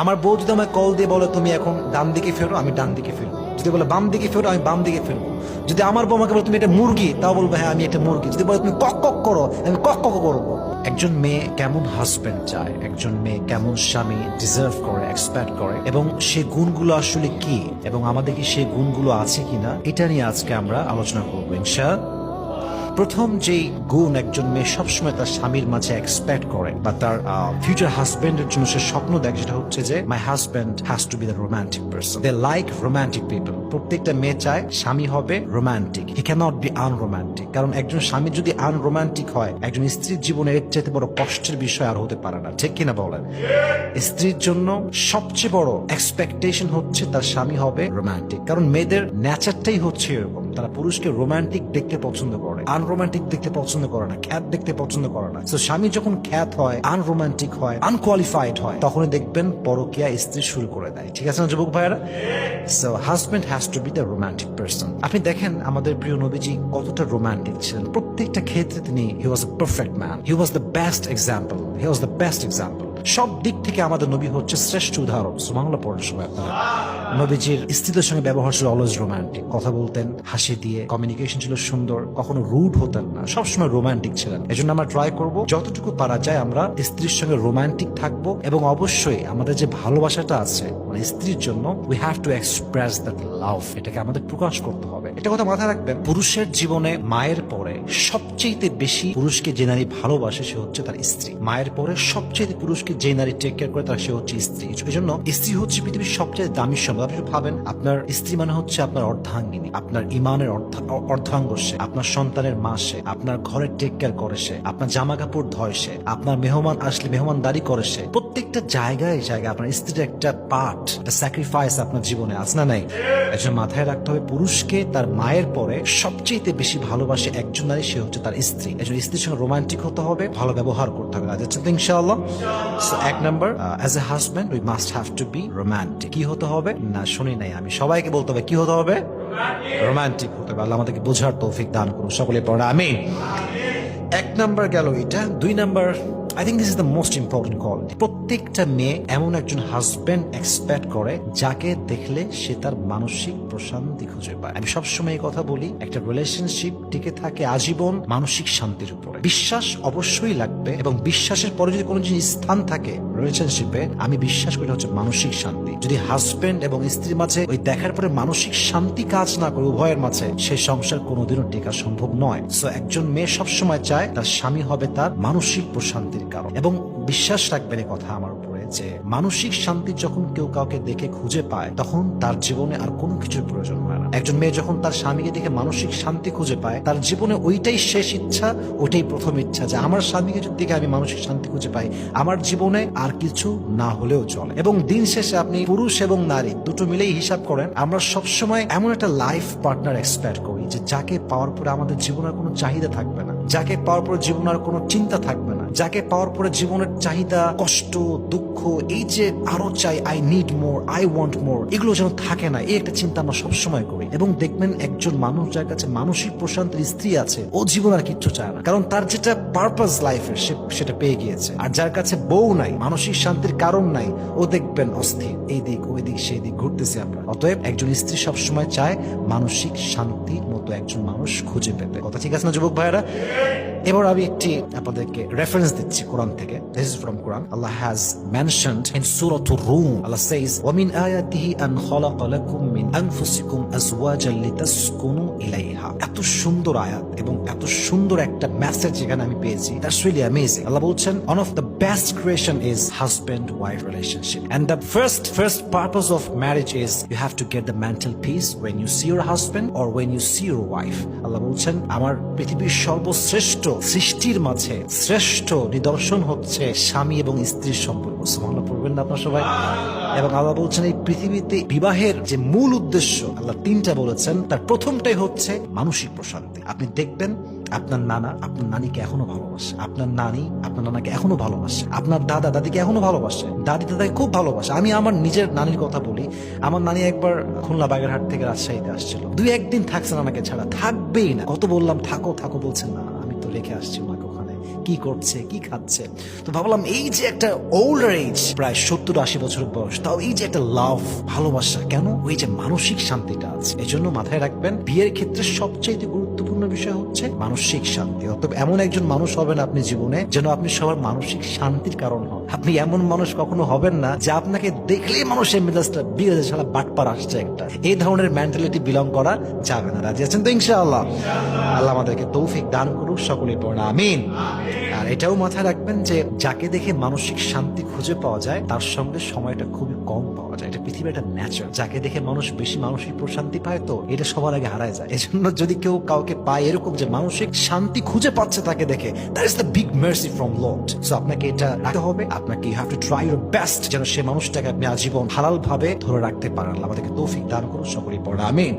আমার বউ যদি আমায় কল দিয়ে বলে তুমি এখন ডান দিকে ফেরো, আমি ডান দিকে ফেরবো। যদি বলে বাম দিকে ফেরো, আমি বাম দিকে ফেরবো। যদি আমার বউ আমাকে বলে তুমি এটা মুরগি, তাও বলবো হ্যাঁ আমি এটা মুরগি। যদি বলে তুমি কক কক করো, আমি কক কক করবো। একজন মেয়ে কেমন হাজবেন্ড চায়, একজন মেয়ে কেমন স্বামী ডিজার্ভ করে, এক্সপেক্ট করে, এবং সে গুণগুলো আসলে কি, এবং আমাদের কি সেই গুণগুলো আছে কিনা, এটা নিয়ে আজকে আমরা আলোচনা করবো ইনশাআল্লাহ। প্রথম যেই গুণ একজন মেয়ে সবসময় তার স্বামীর মাঝে এক্সপেক্ট করে বা তার ফিউচার হাজবেন্ডের জন্য সে স্বপ্ন দেখে, সেটা হচ্ছে যে my husband has to be the romantic person. They like romantic people. প্রত্যেকটা মেয়ে চায় স্বামী হবে romantic, he cannot be unromantic. কারণ একজন স্বামী যদি আনরোমান্টিক হয়, একজন স্ত্রীর জীবনে এর চাইতে বড় কষ্টের বিষয় আর হতে পারে না, ঠিক কিনা বলেন? স্ত্রীর জন্য সবচেয়ে বড় এক্সপেকটেশন হচ্ছে তার স্বামী হবে রোমান্টিক। কারণ মেয়েদের নেচারটাই হচ্ছে এরকম, তারা পুরুষকে রোমান্টিক দেখতে পছন্দ করে, আনরোমান্টিক দেখতে পছন্দ করে না, খ্যাত দেখতে পছন্দ করে না। তো স্বামী যখন খ্যাত হয়, আনরোমান্টিক হয়, আনকোয়ালিফাইড হয়, তখনই দেখবেন পরকীয়া স্ত্রী শুরু করে দেয়। ঠিক আছে না যুবক ভাইয়েরা? So husband has to be the romantic person. আপনি দেখেন আমাদের প্রিয় নবীজি কতটা রোমান্টিক ছিলেন। প্রত্যেকটা ক্ষেত্রে তিনি he was a perfect man, he was the best example, he was the best example. সব দিক থেকে আমাদের নবী হচ্ছে শ্রেষ্ঠ উদাহরণ। সুবহানাল্লাহ পড়ার সময় আপনারা নবীজির স্ত্রীদের সঙ্গে ব্যবহার ছিল অলওয়েজ রোমান্টিক। কথা বলতেন হাসি দিয়ে, কমিউনিকেশন ছিল সুন্দর, কখনো রুড হতেন না, সবসময় রোমান্টিক ছিলেন। এজন্য আমরা ট্রাই করব যতটুকু পারা যায় আমরা স্ত্রীর সঙ্গে রোমান্টিক থাকবো, এবং অবশ্যই আমাদের যে ভালোবাসাটা আছে মানে স্ত্রীর জন্য, we have to express that love, এটাকে আমাদের প্রকাশ করতে হবে। এটা কথা মাথায় রাখবেন, পুরুষের জীবনে মায়ের পরে সবচেয়ে বেশি পুরুষকে যে নারী ভালোবাসে সে হচ্ছে তার স্ত্রী। মায়ের পরে সবচেয়ে পুরুষকে যে নারী টেক কেয়ার করে তার সে হচ্ছে স্ত্রী। এই জন্য স্ত্রী হচ্ছে পৃথিবীর সবচেয়ে দামি সম্পদ। আপনি ভাবেন আপনার স্ত্রী মানে হচ্ছে আপনার অর্ধাঙ্গিনী, আপনার ইমানের অর্ধাঙ্গ সে, আপনার সন্তানের মা সে, আপনার ঘরের টেক কেয়ার করে সে, আপনার জামা কাপড় ধয় সে, আপনার মেহমান আসলে মেহমানদারি করে সে। প্রত্যেকটা জায়গায় জায়গায় আপনার স্ত্রীর একটা পার্ট, একটা স্যাক্রিফাইস আপনার জীবনে আছে না নাই? একজন মাথায় রাখতে হবে পুরুষকে তার মায়ের পরে সবচেয়ে বেশি ভালোবাসে একজন নারী, সে হচ্ছে তার স্ত্রী। একজন স্ত্রীর সঙ্গে রোমান্টিক হতে হবে, ভালো ব্যবহার করতে হবে। ইনশাআল্লাহ। সো এক number, as a husband we must have to be romantic. কি হতে হবে? না শুনি নাই আমি, সবাইকে বলতে হবে কি হতে হবে? রোমান্টিক হতে হবে। আল্লাহ আমাদেরকে বোঝার তৌফিক দান করুন, সকলে পড়া আমিন। এক নাম্বার গেল এটা। দুই number, I think this is the most important call. প্রত্যেকটা মেয়ে এমন একজন হাজবেন্ড এক্সপেক্ট করে যাকে দেখলে সে তার মানসিক প্রশান্তি খুঁজে পায়। আমি সবসময় এই কথা বলি, একটা রিলেশনশিপ টিকে থাকে আজীবন মানসিক শান্তির উপরে। বিশ্বাস অবশ্যই লাগবে, এবং বিশ্বাসের পরে যদি কোনো জিনিস স্থান থাকে রিলেশনশিপে, আমি বিশ্বাস করি হচ্ছে মানসিক শান্তি। যদি হাজবেন্ড এবং স্ত্রীর মাঝে ওই দেখার পরে মানসিক শান্তি কাজ না করে উভয়ের মাঝে, সেই সংসার কোনোদিনও টেকা সম্ভব নয়। সো একজন মেয়ে সবসময় চায় তার স্বামী হবে তার মানসিক প্রশান্তির কারণ। এবং বিশ্বাস রাখবেন এই কথা আমার উপরে, যে মানসিক শান্তি যখন কেউ কাউকে দেখে খুঁজে পায়, তখন তার জীবনে আর কোনো কিছুর প্রয়োজন হয় না। একজন মেয়ে যখন তার স্বামীকে দেখে মানসিক শান্তি খুঁজে পায়, তার জীবনে ওইটাই শেষ ইচ্ছা, ওইটাই প্রথম ইচ্ছা, যে আমার স্বামীকে যদি দেখে আমি মানসিক শান্তি খুঁজে পাই, আমার জীবনে আর কিছু না হলেও চলে। এবং দিন শেষে আপনি পুরুষ এবং নারী দুটো মিলেই হিসাব করেন, আমরা সবসময় এমন একটা লাইফ পার্টনার এক্সপেক্ট করি যে যাকে পাওয়ার পরে আমাদের জীবনের কোনো চাহিদা থাকবে না, যাকে পাওয়ার পরে জীবনের কোনো চিন্তা থাকবে না, যাকে পাওয়ার পরে জীবনের চাহিদা, কষ্ট, দুঃখ, এই যে আরো চাই, I need more, I want মোর, এগুলো যেন থাকে না, এই একটা চিন্তা আমরা সবসময় করি। এবং দেখবেন একজন মানুষ যার কাছে মানসিক প্রশান্তির স্ত্রী আছে, ও জীবন আর কিচ্ছু চায় না, কারণ তার যেটা পারপাস লাইফের সেটা পেয়ে গিয়েছে। আর যার কাছে বউ নাই, মানসিক শান্তির কারণ নাই, ও দেখবেন অস্থির, এই দিক ওই দিক সেই দিক ঘুরতেছে আমরা। অতএব একজন স্ত্রী সবসময় চায় মানসিক শান্তির মতো একজন মানুষ খুঁজে পেতে। কথা ঠিক আছে না যুবক ভাইয়েরা? এবার আমি একটি আপনাদেরকে রেফারেন্স দিচ্ছি কোরআন থেকে। This is from Quran. Allah has mentioned in Surah Ar-Rum, Allah says, وَمِنْ آيَاتِهِ أَنْ خَلَقَ لَكُم مِّنْ أَنفُسِكُمْ أَزْوَاجًا لِتَسْكُنُوا إِلَيْهَا। এত সুন্দর আয়াত এবং এত সুন্দর একটা মেসেজ এখানে আমি পেয়েছি, that's really amazing. Allah বলছেন, one of the best creation is husband-wife relationship, and the first purpose of marriage is you have to get the mental peace when you see your husband or when you see your wife. Allah বলছেন, আমার পৃথিবীর সর্বশ্রেষ্ঠ সৃষ্টির মাঝে শ্রেষ্ঠ নিদর্শন হচ্ছে স্বামী এবং স্ত্রীর সম্পর্ক। সুবহানাল্লাহ পড়বেন না আপনারা সবাই? এবং আল্লাহ বলছেন এই পৃথিবীতে বিবাহের যে মূল উদ্দেশ্য আল্লাহ তিনটা বলেছেন, তার প্রথমটাই হচ্ছে মানসিক প্রশান্তি। আপনি দেখবেন আপনার নানা আপনার নানিকে এখনো ভালোবাসে, আপনার নানি আপনার নানাকে এখনো ভালোবাসে, আপনার দাদা দাদিকে এখনো ভালোবাসে, দাদি দাদাকে খুব ভালোবাসে। আমি আমার নিজের নানির কথা বলি, আমার নানি একবার খুলনা বাগেরহাট থেকে রাজশাহীতে আসছিল, 2-1 দিন থাকছে নানাকে ছাড়া, থাকবেই না। কত বললাম থাকো থাকো, বলছেন না, আমি তো রেখে আসছি মাকে ওখানে, কি করছে, কি খাচ্ছে। তো ভাবলাম এই যে একটা ওল্ডার এজ, প্রায় 70-80 বছর বয়স, তাও এই যে একটা লাভ, ভালোবাসা, কেন? ওই যে মানসিক শান্তিটা আছে। এই জন্য মাথায় রাখবেন, বিয়ের ক্ষেত্রে সবচেয়ে গুরুত্বপূর্ণ বিষয় হচ্ছে মানসিক শান্তি। অতএব এমন একজন মানুষ হবেন আপনি জীবনে যেন আপনি সবার মানসিক শান্তির কারণ হন। আপনি এমন মানুষ কখনো হবেন না যে আপনাকে দেখলেই মানুষের মেজাজটা বিগড়ে সারা বাটপার আসছে একটা, এই ধরনের মেন্টালিটি বিলং করা যাবে না। রাজি আছেন তো ইনশাআল্লাহ? আল্লাহ আমাদেরকে তৌফিক দান করুক, সকলেই পড়া আমিন। আর এটাও মাথায় রাখবেন যে যাকে দেখে মানসিক শান্তি খুঁজে পাওয়া যায় তার সঙ্গে সময়টা খুবই কম পাওয়া যায়। এটা পৃথিবীর একটা ন্যাচার। যাকে দেখে মানুষ বেশি মানসিক প্রশান্তি পায়, তো এটা সবার আগে হারায় যায়। এজন্য যদি কেউ কাউকে পায় এরকম যে মানসিক শান্তি খুঁজে পাচ্ছে তাকে দেখে, that is the big mercy from Lord. So আপনাকে এটা রাখতে হবে, আপনাকে you have to try your best যেন সে মানুষটাকে আপনি আজীবন হালাল ভাবে ধরে রাখতে পারেন। আল্লাহ আমাদেরকে তৌফিক দান করুন, সকলেই পড়া আমিন।